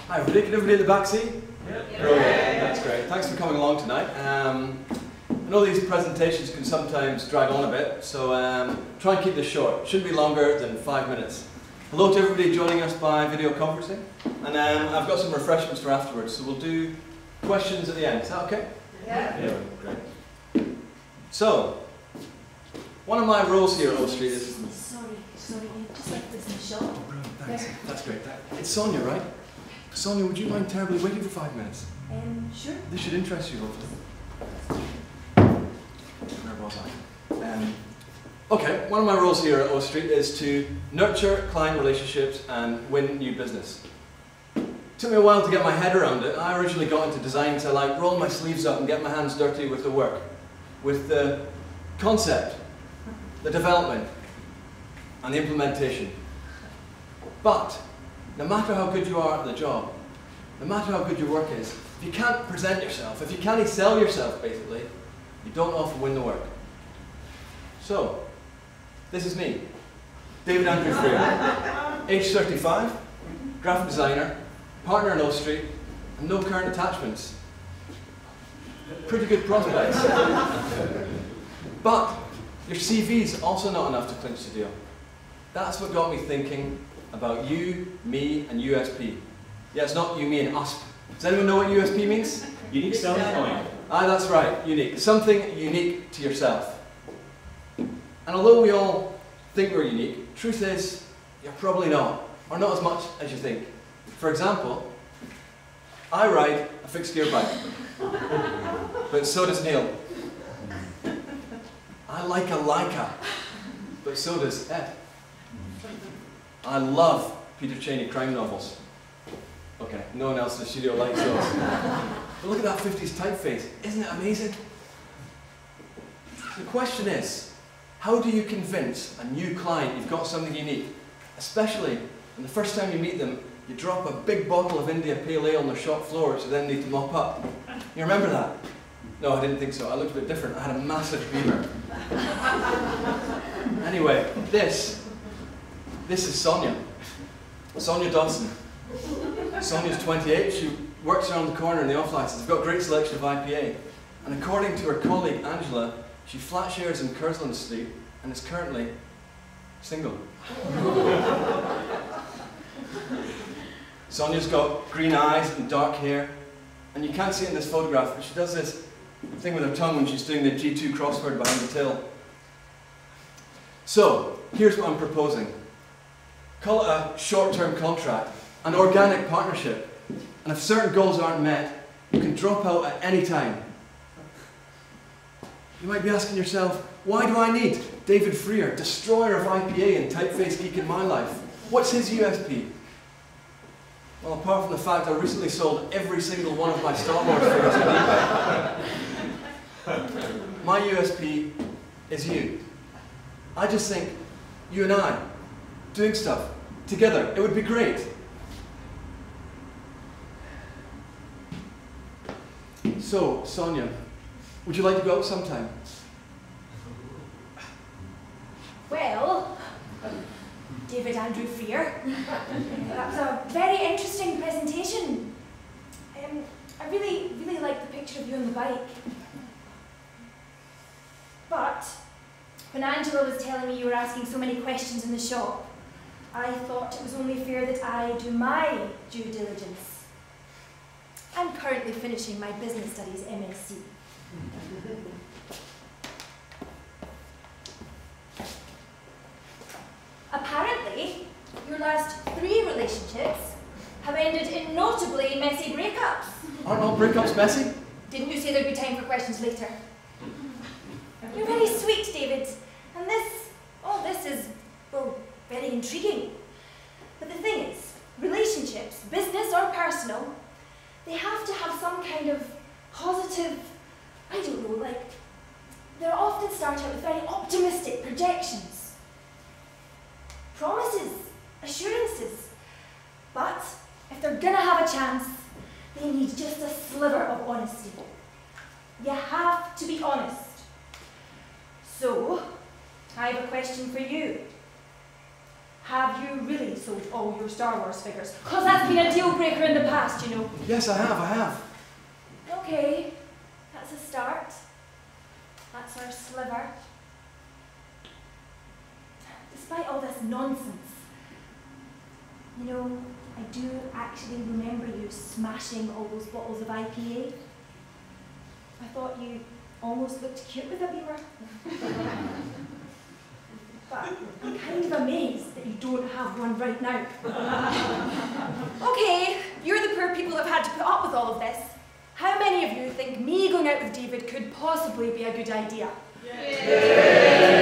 Hi everybody, can everybody in the back see? Yep. Brilliant, that's great. Thanks for coming along tonight. I know these presentations can sometimes drag on a bit, so try and keep this short. It shouldn't be longer than 5 minutes. Hello to everybody joining us by video conferencing, and I've got some refreshments for afterwards, so we'll do questions at the end. Is that okay? Yeah. Great. So, one of my roles here at O Street is... Sorry, you just left this in the shop. Brilliant, thanks. That's great. It's Sonia, right? Sonia, would you mind terribly waiting for 5 minutes? Sure. This should interest you, hopefully. Where was I? Okay, one of my roles here at O Street is to nurture client relationships and win new business. It took me a while to get my head around it. I originally got into design to like roll my sleeves up and get my hands dirty with the work, with the concept, the development, and the implementation. But no matter how good you are at the job, no matter how good your work is, if you can't present yourself, if you can't sell yourself basically, you don't often win the work. So, this is me, David Andrew Freer, age 35, graphic designer, partner in O Street, and no current attachments. Pretty good prospects. But your CV's also not enough to clinch the deal. That's what got me thinking about you, me, and USP. Yeah, it's not you, me, and us. Does anyone know what USP means? Unique selling point. Ah, that's right, unique. Something unique to yourself. And although we all think we're unique, truth is, you're probably not, or not as much as you think. For example, I ride a fixed gear bike, but so does Neil. I like a Leica, but so does Ed. I love Peter Cheney crime novels. Okay, no one else in the studio likes those. But look at that 50s typeface. Isn't it amazing? The question is, how do you convince a new client you've got something unique? Especially when the first time you meet them, you drop a big bottle of India Pale Ale on their shop floor, which you then need to mop up. You remember that? No, I didn't think so. I looked a bit different. I had a massive beamer. Anyway, this is Sonia. Sonia Dodson. Sonia's 28. She works around the corner in the off-license. They've got a great selection of IPA. And according to her colleague Angela, she flat shares in Curzon Street and is currently single. Sonia's got green eyes and dark hair. And you can't see it in this photograph, but she does this thing with her tongue when she's doing the G2 crossword behind the till. So, here's what I'm proposing. Call it a short-term contract, an organic partnership, and if certain goals aren't met, you can drop out at any time. You might be asking yourself, why do I need David Freer, destroyer of IPA and typeface geek in my life? What's his USP? Well, apart from the fact I recently sold every single one of my Star Wars figures on eBay, my USP is you. I just think you and I doing stuff together, it would be great. So, Sonia, would you like to go out sometime? Well, David Andrew Freer, that was a very interesting presentation. I really liked the picture of you on the bike. But when Angela was telling me you were asking so many questions in the shop, I thought it was only fair that I do my due diligence. I'm currently finishing my business studies MSc. Apparently, your last 3 relationships have ended in notably messy breakups. Aren't all breakups messy? Didn't you say there'd be time for questions later? You're very sweet, David, and this is, well, very intriguing. But the thing is, relationships, business or personal, they have to have some kind of positive, I don't know, like, they often start out with very optimistic projections. Promises, assurances. But if they're gonna have a chance, they need just a sliver of honesty. You have to be honest. So, I have a question for you. have you really sold all your Star Wars figures? Because that's been a deal breaker in the past, you know. Yes, I have. Okay, that's a start. That's our sliver. Despite all this nonsense, you know, I do actually remember you smashing all those bottles of IPA. I thought you almost looked cute with a beamer. But I'm kind of amazed that you don't have one right now. Okay, you're the poor people that have had to put up with all of this. How many of you think me going out with David could possibly be a good idea? Yeah.